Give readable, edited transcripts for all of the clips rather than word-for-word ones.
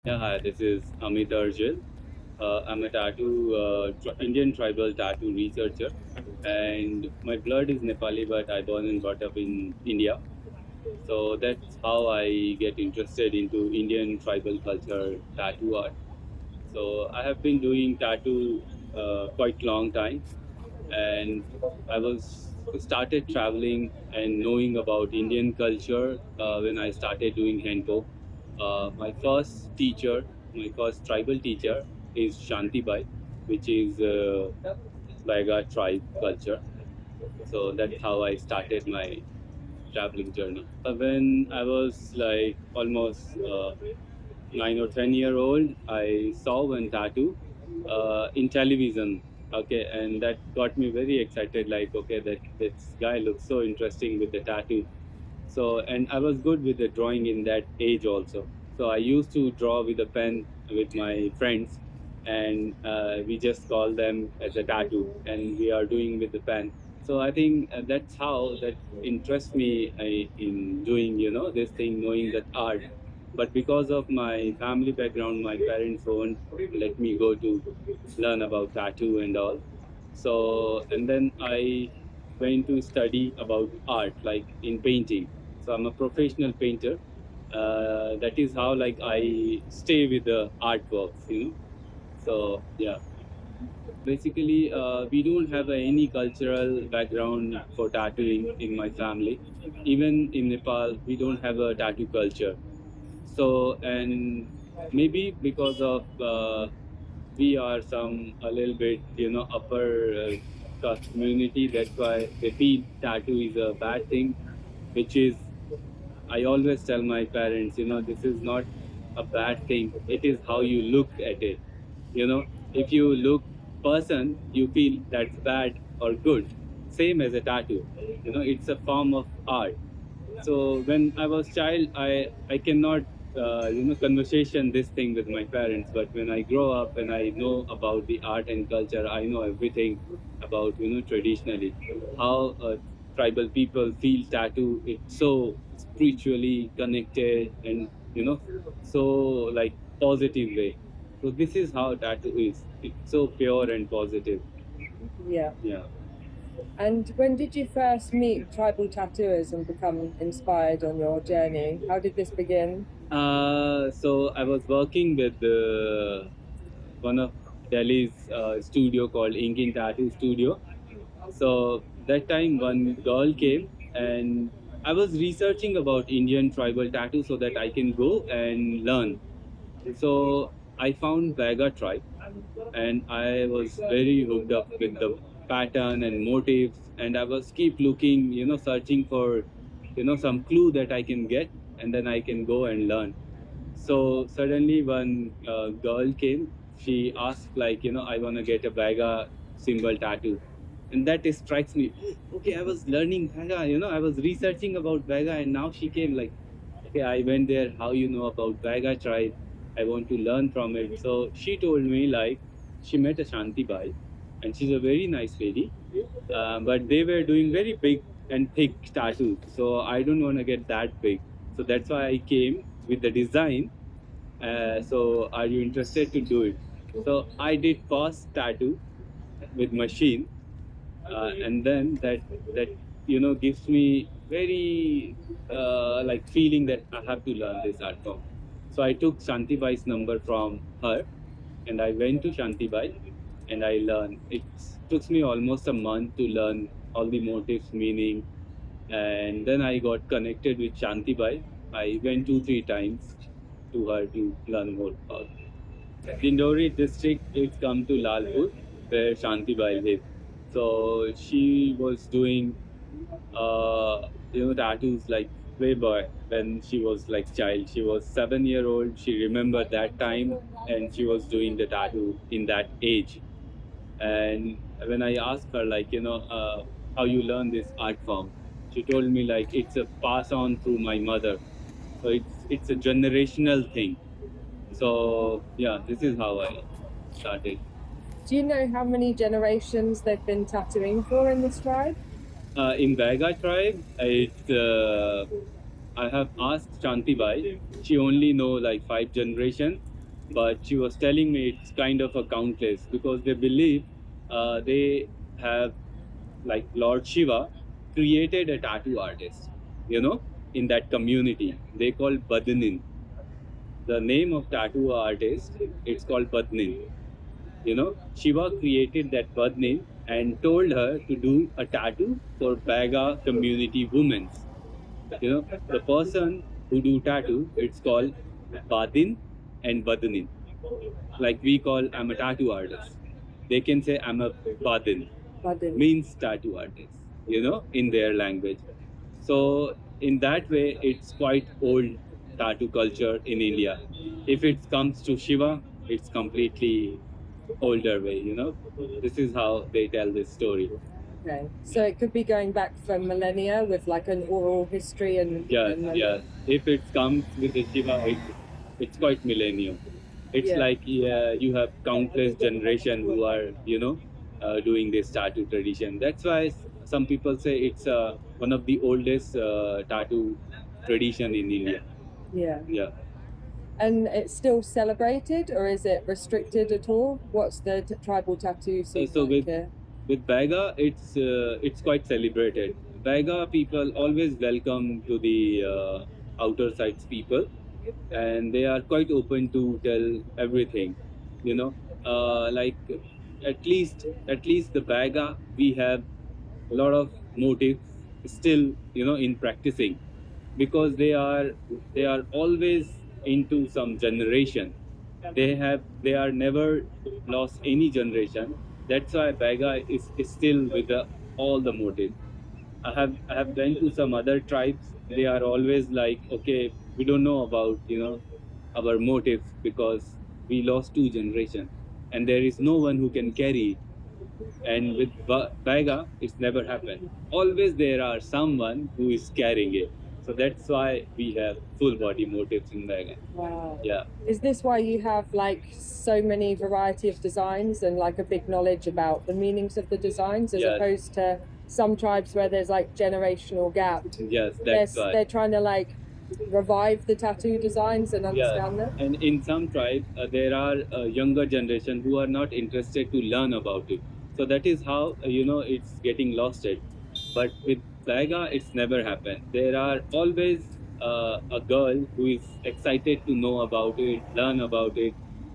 Yeah, hi, this is Amit Arjel. I'm a Indian tribal tattoo researcher, and my blood is Nepali, but I born and brought up in India. So that's how I get interested into Indian tribal culture, tattoo art. So I have been doing tattoo quite long time, and I was started traveling and knowing about Indian culture when I started doing handpoke. My first tribal teacher is Shanti Bai, which is Baiga tribe culture. So that's how I started my traveling journey. When I was like almost 9 or 10 year old, I saw one tattoo in television. Okay, and that got me very excited. Like, okay, that this guy looks so interesting with the tattoo. So, and I was good with the drawing in that age also. So I used to draw with a pen with my friends, and we just call them as a tattoo, and we are doing with the pen. So I think that's how that interests me in doing, this thing, knowing that art. But because of my family background, my parents won't let me go to learn about tattoo and all. So, and then I went to study about art, like in painting. So I'm a professional painter. That is how like I stay with the artworks. So yeah, basically we don't have any cultural background for tattooing in my family. Even in Nepal, we don't have a tattoo culture. So, and maybe because of we are some a little bit, upper caste community, that's why they feel tattoo is a bad thing, which is, I always tell my parents, this is not a bad thing. It is how you look at it. If you look person, you feel that's bad or good. Same as a tattoo. It's a form of art. So when I was child, I cannot conversation this thing with my parents. But when I grow up and I know about the art and culture, I know everything about traditionally how tribal people feel tattoo. It's so spiritually connected and so like positive way. So this is how tattoo is. It's so pure and positive. Yeah. Yeah. And when did you first meet tribal tattooers and become inspired on your journey? How did this begin? So I was working with one of Delhi's studio called Inkin Tattoo Studio. So that time one girl came, and I was researching about Indian tribal tattoo so that I can go and learn. So I found Baga tribe, and I was very hooked up with the pattern and motifs, and I was keep looking, searching for some clue that I can get, and then I can go and learn. So suddenly one girl came. She asked like, I want to get a Baga symbol tattoo. And that strikes me. Okay, I was learning Baga, I was researching about Baga, and now she came like, okay, I went there. How you know about Baga tribe? I want to learn from it. So she told me like she met a Shanti Bai, and she's a very nice lady. But they were doing very big and thick tattoos. So I don't want to get that big. So that's why I came with the design. So are you interested to do it? So I did fast tattoo with machine, and then that gives me very like feeling that I have to learn this art form. So I took Shanti Bai's number from her, and I went to Shanti Bai, and I learned. It took me almost a month to learn all the motifs, meaning, and then I got connected with Shanti Bai. I went 2 3 times to her to learn more about. Dindori district, it's come to Lalpur, where Shanti Bai lives. So she was doing, tattoos like Playboy when she was like child. She was 7 year old. She remembered that time, and she was doing the tattoo in that age. And when I asked her, like, how you learn this art form, she told me like it's a pass on through my mother. So it's a generational thing. So yeah, this is how I started. Do you know how many generations they've been tattooing for in this tribe? In Vaga tribe, I have asked Shanti Bai. She only know like 5 generations, but she was telling me it's kind of a countless because they believe they have, like, Lord Shiva created a tattoo artist, in that community. They call Badnin. The name of tattoo artist, it's called Badnin. Shiva created that Badnin and told her to do a tattoo for Baga community women. The person who do tattoo, it's called Badin and Badnin. Like we call, I'm a tattoo artist. They can say I'm a Badin, Badin. means tattoo artist, in their language. So in that way, it's quite old tattoo culture in India. If it comes to Shiva, it's completely older way. This is how they tell this story. Okay, so it could be going back from millennia with like an oral history Yes, and yes. If it comes with the Shiva, it's quite millennium. It's Yeah. like, yeah, you have countless generation who are, doing this tattoo tradition. That's why some people say it's one of the oldest tattoo tradition in India. Yeah. Yeah. And it's still celebrated, or is it restricted at all? What's the tribal tattoo scene So like here? with Baga, it's quite celebrated. Baga people always welcome to the outer sides people, and they are quite open to tell everything. You know, like at least the Baga, we have a lot of motives still, in practicing, because they are always into some generation. They are never lost any generation. That's why Baga is still with all the motives. I have been to some other tribes. They are always like, okay, we don't know about our motives because we lost two generations, and there is no one who can carry. And with Baga, it's never happened. Always there are someone who is carrying it. So that's why we have full body motifs in Baga. Wow. Yeah. Is this why you have like so many variety of designs and like a big knowledge about the meanings of the designs, as Yes. opposed to some tribes where there's like generational gap? Yes, that's why. They're trying to like revive the tattoo designs and understand them. And in some tribes, there are younger generation who are not interested to learn about it. So that is how it's getting lost. But with Taiga, it's never happened. There are always a girl who is excited to know about it, learn about it.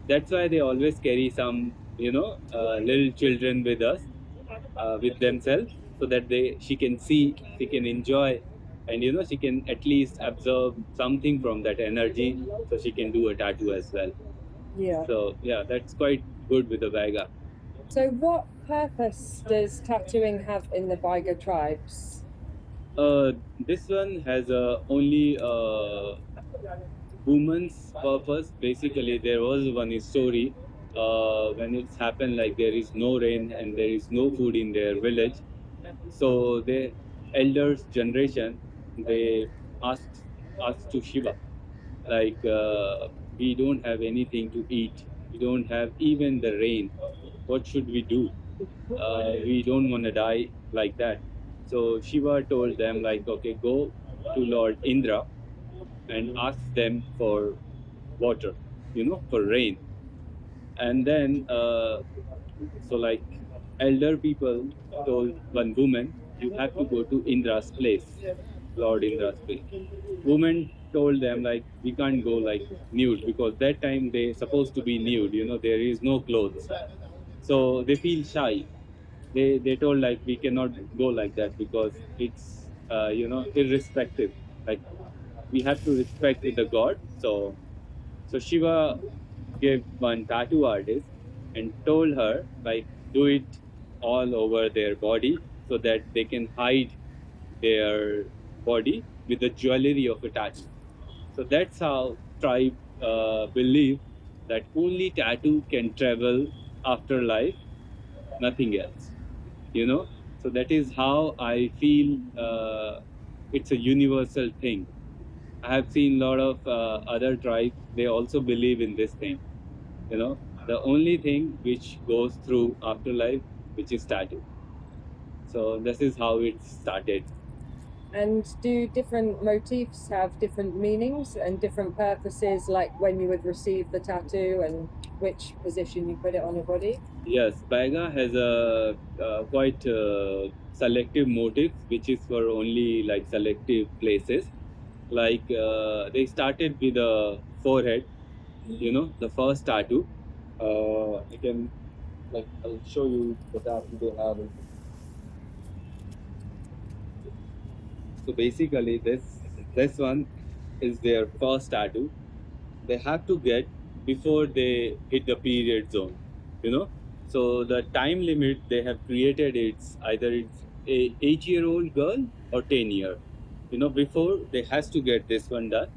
That's why they always carry some little children with us, with themselves, so that she can see, she can enjoy, and she can at least absorb something from that energy, so she can do a tattoo as well. Yeah. So yeah, that's quite good with the Vega. So, what purpose does tattooing have in the Baiga tribes? This one has only woman's purpose. Basically, there was one story when it's happened, like there is no rain and there is no food in their village. So the elders generation, they asked to Shiva, like, we don't have anything to eat, we don't have even the rain. What should we do? We don't want to die like that. So Shiva told them, like, okay, go to Lord Indra and ask them for water, for rain. And then, so like, elder people told one woman, you have to go to Indra's place, Lord Indra's place. Woman told them, like, we can't go like nude, because that time they supposed to be nude, there is no clothes. So they feel shy. They told, like, we cannot go like that because it's irrespective. Like, we have to respect the god. So Shiva gave one tattoo artist and told her, like, do it all over their body so that they can hide their body with the jewelry of a tattoo. So that's how tribe believe that only tattoo can travel after life, nothing else. So that is how I feel. It's a universal thing. I have seen a lot of other tribes. They also believe in this thing. The only thing which goes through afterlife, which is tattoo. So this is how it started. And do different motifs have different meanings and different purposes, like when you would receive the tattoo and which position you put it on your body? Yes, Baiga has a quite selective motif, which is for only like selective places. Like they started with a forehead, the first tattoo. I can I'll show you the tattoo they have. So basically, this one is their first tattoo. They have to get before they hit the period zone. You know, so the time limit they have created, it's either it's a 8-year-old girl or 10-year. Before they has to get this one done,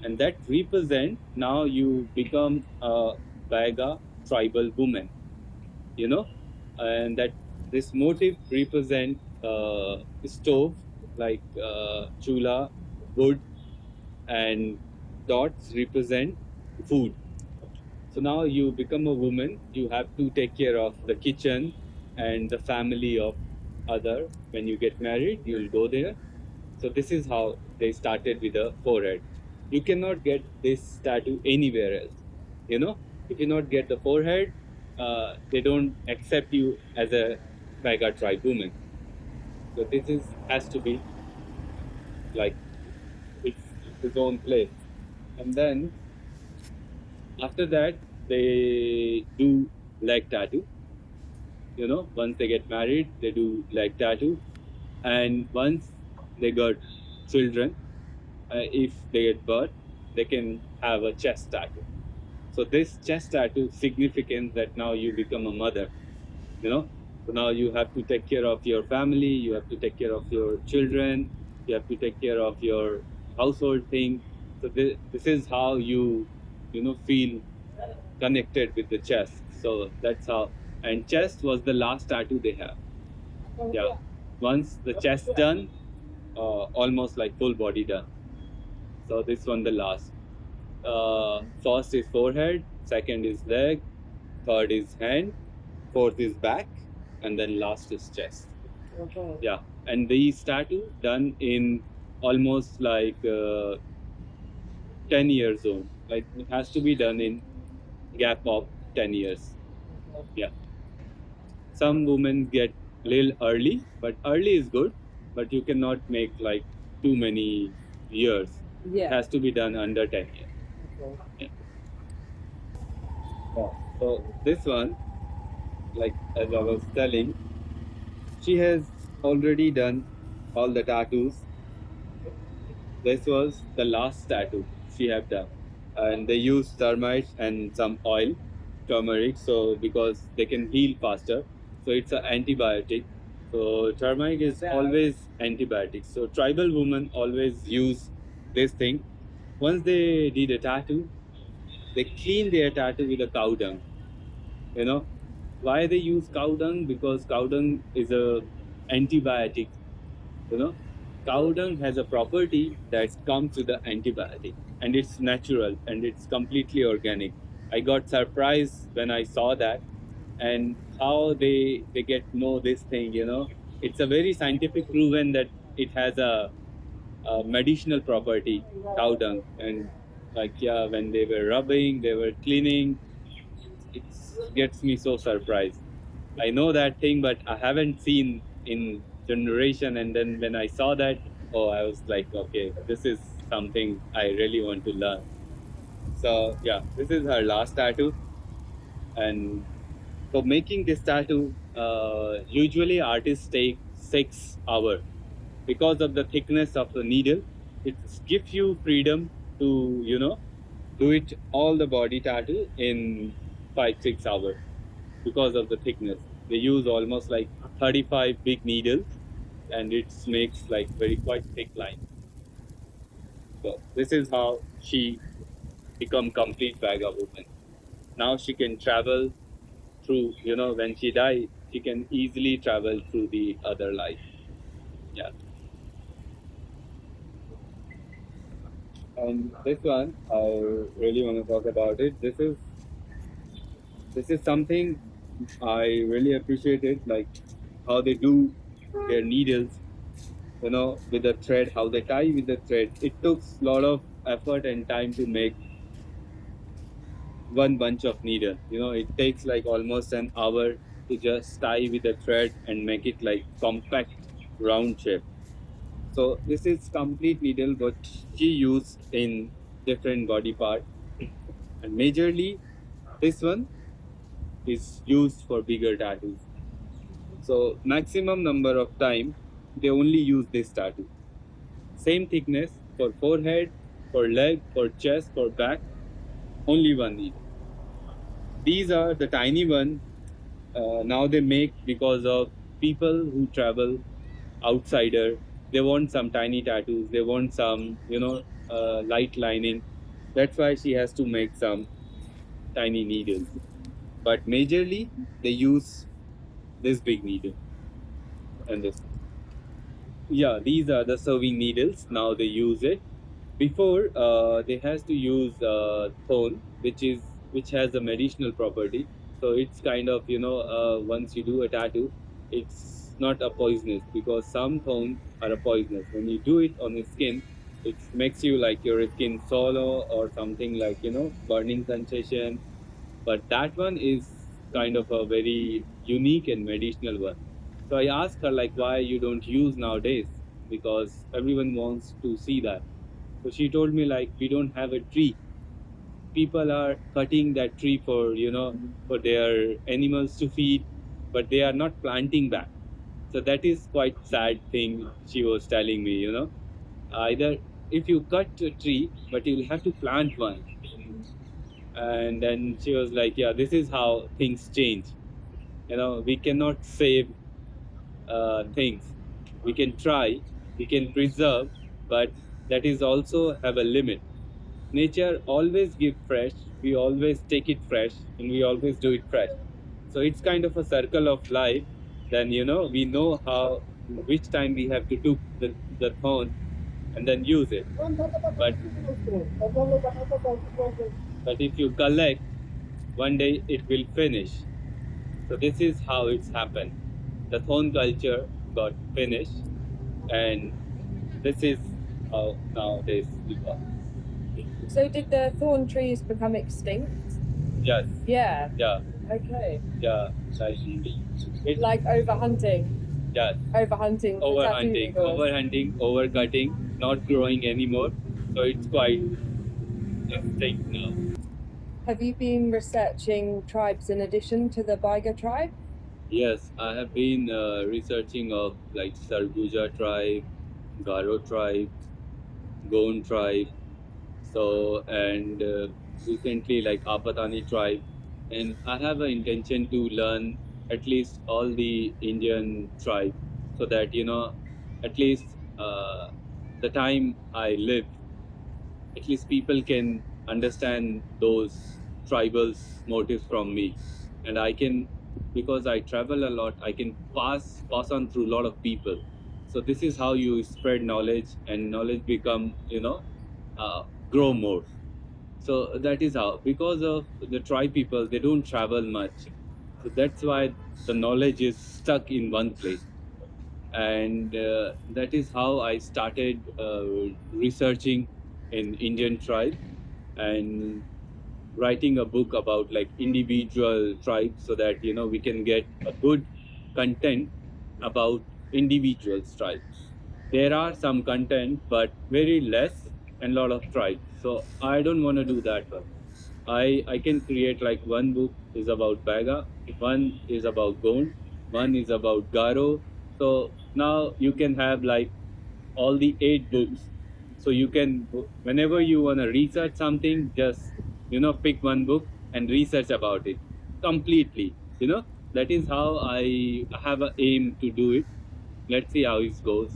and that represent now you become a Baiga tribal woman. You know, and that this motif represent stove, like chula, wood, and dots represent food. So now you become a woman, you have to take care of the kitchen and the family of other. When you get married, you'll go there. So this is how they started with a forehead. You cannot get this tattoo anywhere else. If you not get the forehead, they don't accept you as a Baiga tribe woman. So this is has to be like its own place. And then after that, they do leg tattoo. Once they get married, they do leg tattoo. And once they got children, if they get birth, they can have a chest tattoo. So this chest tattoo significance that now you become a mother. So now you have to take care of your family, you have to take care of your children, you have to take care of your household thing. So this is how you feel connected with the chest. So that's how. And chest was the last tattoo they have. Yeah. Once the chest done, almost like full body done. So this one the last. First is forehead, second is leg, third is hand, fourth is back, and then last is chest. Okay. Yeah. And these tattoo done in almost like 10 years old. Like it has to be done in gap of 10 years. Yeah. Some women get little early, but early is good, but you cannot make like too many years. It Yeah. has to be done under 10 years. Okay. Yeah. So this one, like as I was telling, she has already done all the tattoos. This was the last tattoo she had done. And they use termite and some oil, turmeric, so because they can heal faster. So it's an antibiotic. So turmeric is always antibiotic. So tribal women always use this thing. Once they did a tattoo, they clean their tattoo with a cow dung. You know why they use cow dung? Because cow dung is a antibiotic. You know, cow dung has a property that comes with the antibiotic, and it's natural and it's completely organic. I got surprised when I saw that, and how they get know this thing. It's a very scientific proven that it has a medicinal property, cow dung. And like, yeah, when they were rubbing, they were cleaning, it gets me so surprised. I know that thing, but I haven't seen in generation. And then when I saw that, oh, I was like, okay, this is something I really want to learn. So yeah, this is her last tattoo. And for making this tattoo, usually artists take 6 hours because of the thickness of the needle. It gives you freedom to do it all the body tattoo in 5-6 hours because of the thickness. They use almost like 35 big needles, and it makes like very quite thick line. So this is how she become complete Vaga woman. Now she can travel through, when she die, she can easily travel through the other life. Yeah. And this one, I really want to talk about it. This is something I really appreciate it, like how they do their needles. with the thread, how they tie with the thread. It took a lot of effort and time to make one bunch of needle. It takes like almost an hour to just tie with the thread and make it like compact round shape. So this is complete needle what she used in different body part, and majorly this one is used for bigger tattoos. So maximum number of time they only use this tattoo. Same thickness for forehead, for leg, for chest, for back, only one needle. These are the tiny one. Now they make because of people who travel outsider. They want some tiny tattoos. They want some, light lining. That's why she has to make some tiny needles. But majorly, they use this big needle and this. Yeah, these are the serving needles. Now they use it. Before, they has to use thorn, which has a medicinal property. So it's kind of once you do a tattoo, it's not a poisonous because some thorns are a poisonous. When you do it on the skin, it makes you like your skin swallow or something like burning sensation. But that one is kind of a very unique and medicinal one. So I asked her like why you don't use nowadays because everyone wants to see that. So she told me like we don't have a tree. People are cutting that tree for their animals to feed, but they are not planting back. So that is quite sad thing she was telling me. Either if you cut a tree, but you'll have to plant one. And then she was like, yeah, this is how things change. We cannot save things. We can try, we can preserve, but that is also have a limit. Nature always give fresh, we always take it fresh, and we always do it fresh. So it's kind of a circle of life. Then we know how which time we have to do the thorn and then use it. But if you collect, one day it will finish. So this is how it's happened. The thorn culture got finished, and this is how nowadays we got. So did the thorn trees become extinct? Yes. Yeah. Yeah. Okay. Yeah. It's Like overhunting. Yes. Overhunting. Overhunting, overcutting, not growing anymore. So it's quite extinct now. Have you been researching tribes in addition to the Baiga tribe? Yes, I have been researching of like Sarguja tribe, Garo tribe, Goan tribe. So and recently like Apatani tribe, and I have an intention to learn at least all the Indian tribe, so that at least the time I live, at least people can understand those tribals motives from me, and I can, because I travel a lot, I can pass on through a lot of people. So this is how you spread knowledge, and knowledge become uh, grow more. So that is how, because of the tribe people, they don't travel much, so that's why the knowledge is stuck in one place. And that is how I started researching in Indian tribe and writing a book about like individual tribes, so that we can get a good content about individual tribes. There are some content, but very less, and lot of tribes. So I don't want to do that one. I can create like one book is about Baga, one is about Gond, one is about Garo. So now you can have like all the 8 books. So you can, whenever you want to research something, just pick one book and research about it completely. That is how I have an aim to do it. Let's see how it goes.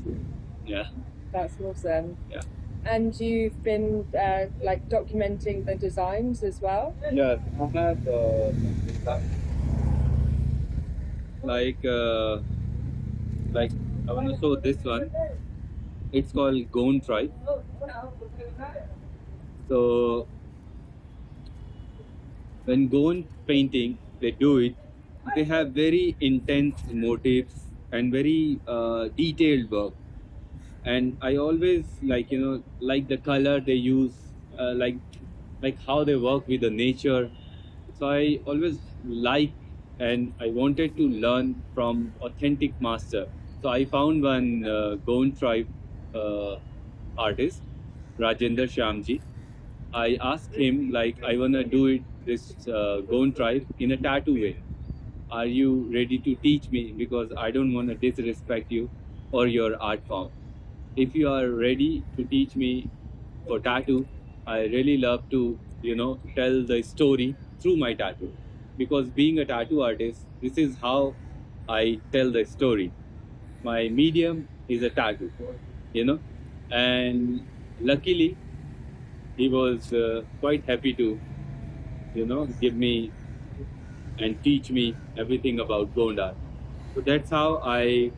Yeah. That's awesome. Yeah. And you've been like documenting the designs as well? Yes, I have like I want to show this one. It's called Gone Tribe. So when Gone painting, they do it. They have very intense motifs and very detailed work. and I always like the color they use, like how they work with the nature. So I always like, and I wanted to learn from authentic master. So I found one Gond tribe uh, artist, Rajendra Shyamji. I asked him like, I wanna do it this Gond tribe in a tattoo way. Are you ready to teach me? Because I don't want to disrespect you or your art form. If you are ready to teach me for tattoo, I really love to, tell the story through my tattoo. Because being a tattoo artist, this is how I tell the story. My medium is a tattoo, you know, and luckily he was quite happy to, give me and teach me everything about Gondar. So that's how I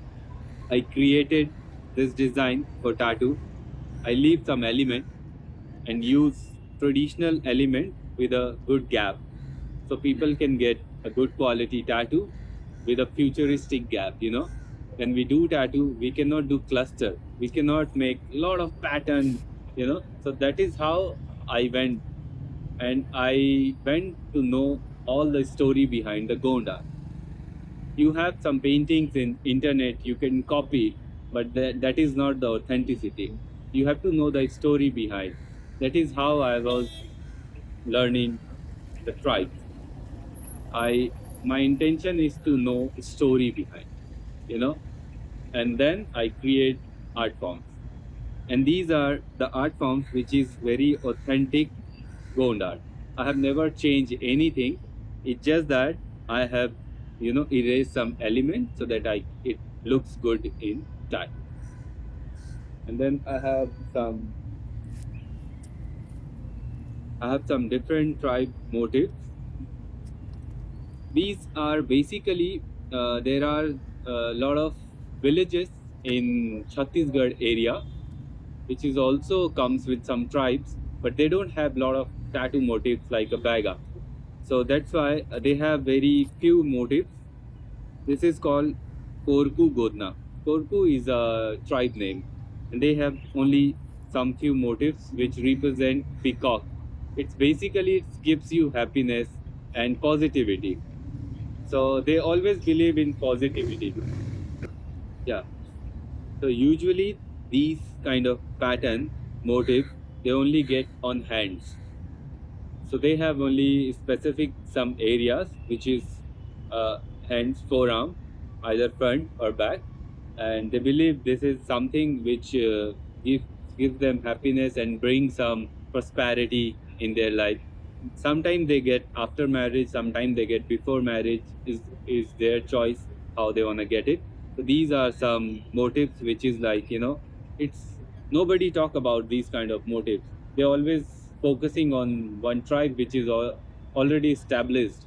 created this design for tattoo. I leave some element and use traditional element with a good gap, so people can get a good quality tattoo with a futuristic gap. When we do tattoo, we cannot do cluster, we cannot make a lot of pattern. So that is how I went, and I went to know all the story behind the Gonda. You have some paintings in internet, you can copy, but that is not the authenticity. You have to know the story behind. That is how I was learning the tribe. I My intention is to know story behind, you know, and then I create art forms. And these are the art forms which is very authentic Gond art. I have never changed anything. It's just that I have, erased some elements so that it looks good in time. And then I have some different tribe motifs. These are basically there are a lot of villages in Chhattisgarh area, which is also comes with some tribes, but they don't have a lot of tattoo motifs like a baga. So that's why they have very few motifs. This is called Korku Godna. Korku is a tribe name, and they have only some few motifs which represent peacock. It's basically it gives you happiness and positivity. So they always believe in positivity. Yeah. So usually these kind of pattern motif they only get on hands. So they have only specific some areas which is uh, hands, forearm, either front or back, and they believe this is something which gives them happiness and brings some prosperity in their life. Sometimes they get after marriage, sometimes they get before marriage. Is their choice how they want to get it. So these are some motives which is like it's nobody talk about these kind of motives. They're always focusing on one tribe which is already established.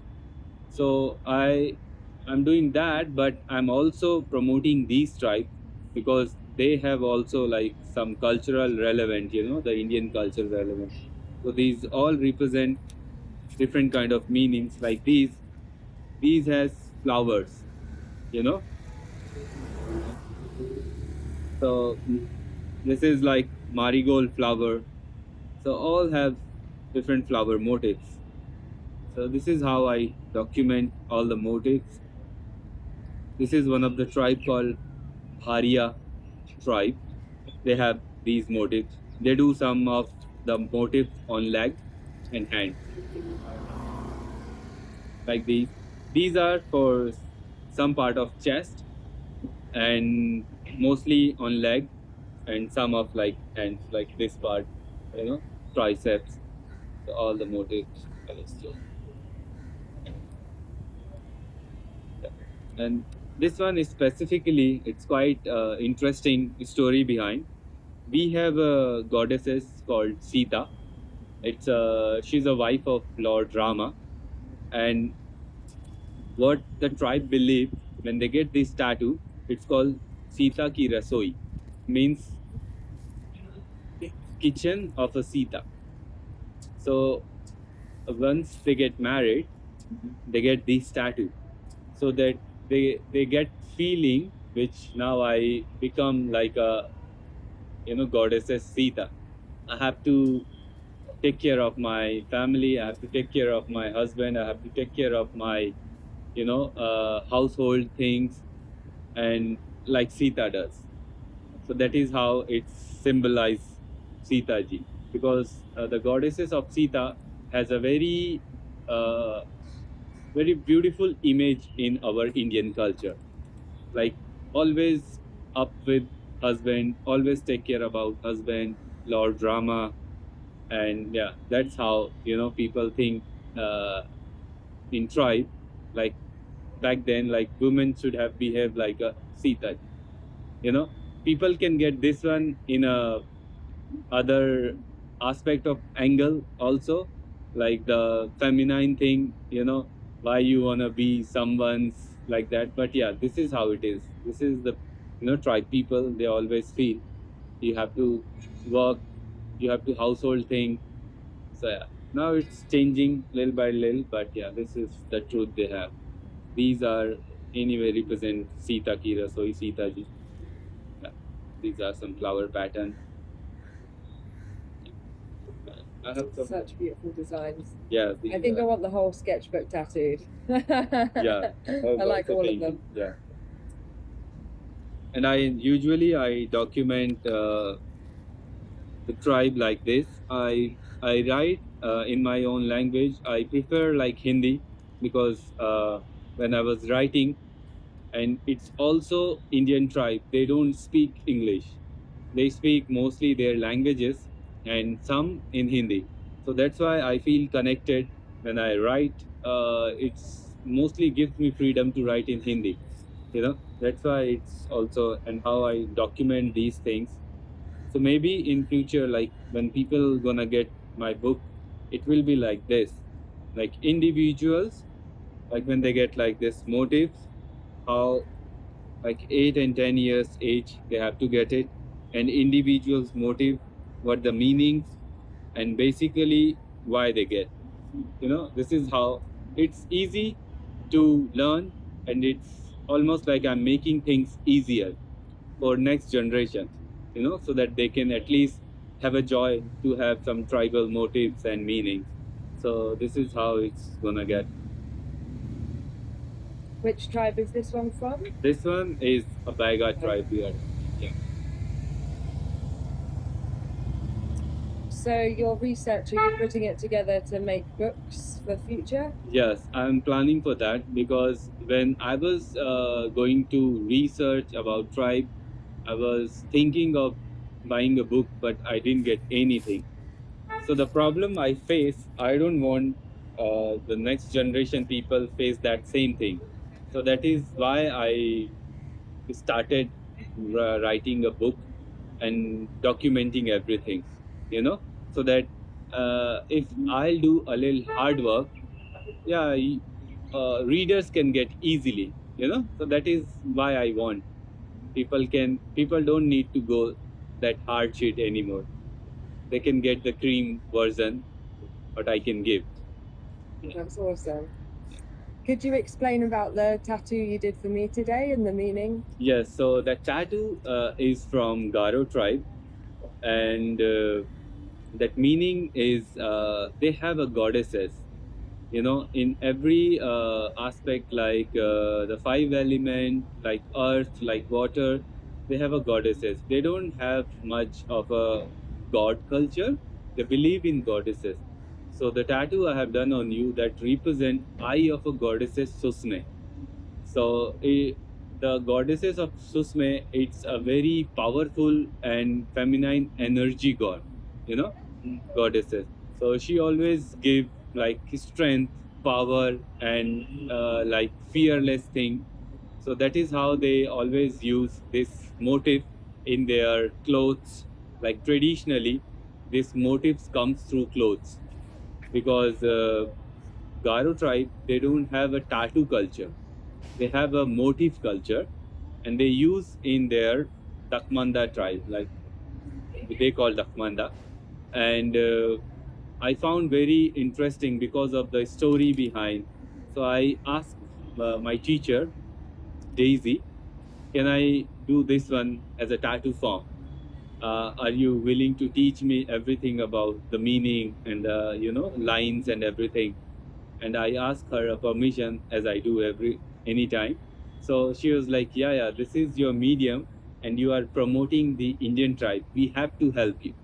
So I'm doing that, but I'm also promoting these tribes because they have also like some cultural relevant, the Indian culture relevant. So these all represent different kind of meanings. Like these has flowers, you know. So this is like marigold flower. So all have different flower motifs. So this is how I document all the motifs. This is one of the tribe called Haria tribe. They have these motifs. They do some of the motifs on leg and hand, like these. These are for some part of chest and mostly on leg and some of like hands, like this part, triceps, all the motifs. And this one is specifically, it's quite interesting story behind. We have a goddesses called Sita. She's a wife of Lord Rama, and what the tribe believe when they get this tattoo, it's called Sita ki Rasoi, means kitchen of a Sita. So once they get married, they get this tattoo, so that they get feeling which now I become like a goddesses Sita. I have to take care of my family. I have to take care of my husband. I have to take care of my household things, and like Sita does. So that is how it symbolizes Sita ji, because the goddesses of Sita has a uh, very beautiful image in our Indian culture. Like always up with husband, always take care about husband, Lord Rama, and yeah, that's how people think uh, in tribe. Like back then, like women should have behaved like a Sita. You know, people can get this one in a other aspect of angle also, like the feminine thing. Why you wanna be someone's like that? But yeah, this is how it is. This is the tribe people. They always feel you have to work, you have to household thing. So yeah, now it's changing little by little, but yeah, this is the truth they have. These are anyway represent Sita ki rasoi, Sita ji. Yeah. These are some flower pattern. I have some. Such beautiful designs. Yeah, I think I want the whole sketchbook tattooed. Yeah, I like all of them. Yeah, and I document the tribe like this. I write in my own language. I prefer like Hindi because when I was writing, and it's also Indian tribe. They don't speak English. They speak mostly their languages and some in Hindi. So that's why I feel connected when I write. It's mostly gives me freedom to write in Hindi. That's why it's also, and how I document these things. So maybe in future, like when people gonna get my book, it will be like this, like individuals, like when they get like this motifs, how like 8 and 10 years age they have to get it, and individuals motive, what the meanings, and basically why they get. This is how it's easy to learn, and it's almost like I'm making things easier for next generation, so that they can at least have a joy to have some tribal motives and meanings. So this is how it's gonna get. Which tribe is this one from? This one is a Baiga tribe here. Yeah. So your research, are you putting it together to make books for future? Yes, I'm planning for that, because when I was going to research about tribe, I was thinking of buying a book, but I didn't get anything. So the problem I face, I don't want the next generation people face that same thing. So that is why I started writing a book and documenting everything. So that if I'll do a little hard work, yeah, readers can get easily. So that is why I want people don't need to go that hard shit anymore. They can get the cream version what I can give. That's awesome. Could you explain about the tattoo you did for me today and the meaning? Yes, so the tattoo is from Garo tribe, and that meaning is they have a goddesses, in every aspect, like the five element, like earth, like water. They have a goddesses. They don't have much of a god culture. They believe in goddesses. So the tattoo I have done on you, that represent eye of a goddesses Susme. So the goddesses of Susme, it's a very powerful and feminine energy god, goddesses. So she always give like strength, power, and like fearless thing. So that is how they always use this motif in their clothes. Like traditionally, this motifs comes through clothes, because Garo tribe, they don't have a tattoo culture. They have a motif culture, and they use in their Dakmanda tribe, like they call Dakmanda. And I found very interesting because of the story behind. So I asked my teacher, Daisy, can I do this one as a tattoo form? Are you willing to teach me everything about the meaning and the lines and everything? And I asked her a permission, as I do every anytime. So she was like, "Yeah, yeah, this is your medium, and you are promoting the Indian tribe. We have to help you.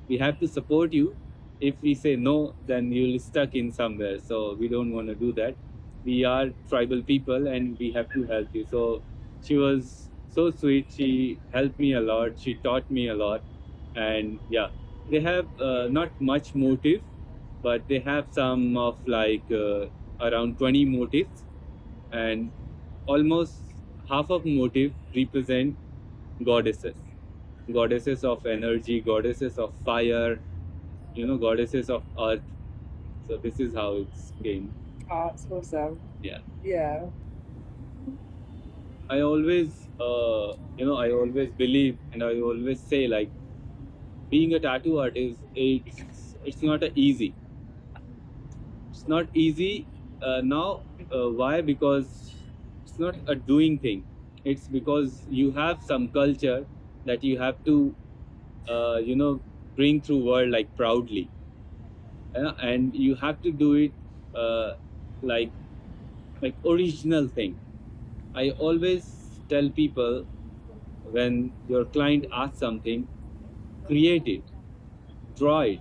We have to support you. If we say no, then you'll stuck in somewhere. So we don't want to do that. We are tribal people, and we have to help you." So she was so sweet. She helped me a lot. She taught me a lot, and yeah, they have not much motive, but they have some of like around 20 motifs, and almost half of motif represent goddesses, goddesses of energy, goddesses of fire, goddesses of earth. So this is how it's came. Oh, it's awesome. Yeah, Yeah. I always I always believe, and I always say, like, being a tattoo artist, it's not a easy. It's not easy now. Why? Because it's not a doing thing. It's because you have some culture that you have to bring through world, like, proudly. And you have to do it uh, like original thing. I always tell people, when your client asks something, create it, draw it.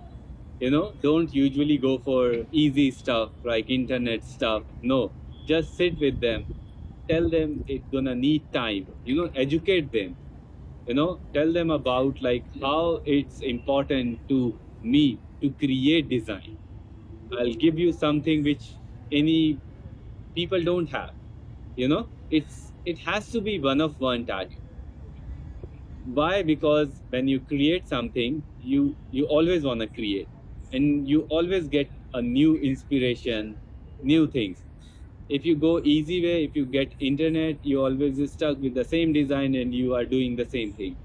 Don't usually go for easy stuff like internet stuff. No, just sit with them, tell them it's gonna need time, educate them, tell them about like how it's important to me to create design. I'll give you something which any people don't have. It has to be one of one tattoo. Why? Because when you create something, you always want to create, and you always get a new inspiration, new things. If you go easy way, if you get internet, you always stuck with the same design and you are doing the same thing.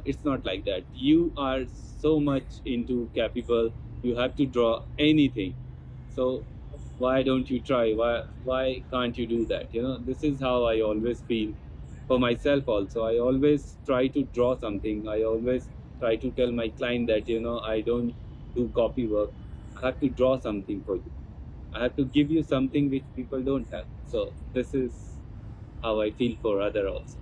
It's not like that. You are so much into capable, you have to draw anything. So why don't you try? Why can't you do that? This is how I always feel for myself also. I always try to draw something. I always try to tell my client that I don't do copy work. I have to draw something for you. I have to give you something which people don't have. So this is how I feel for other also.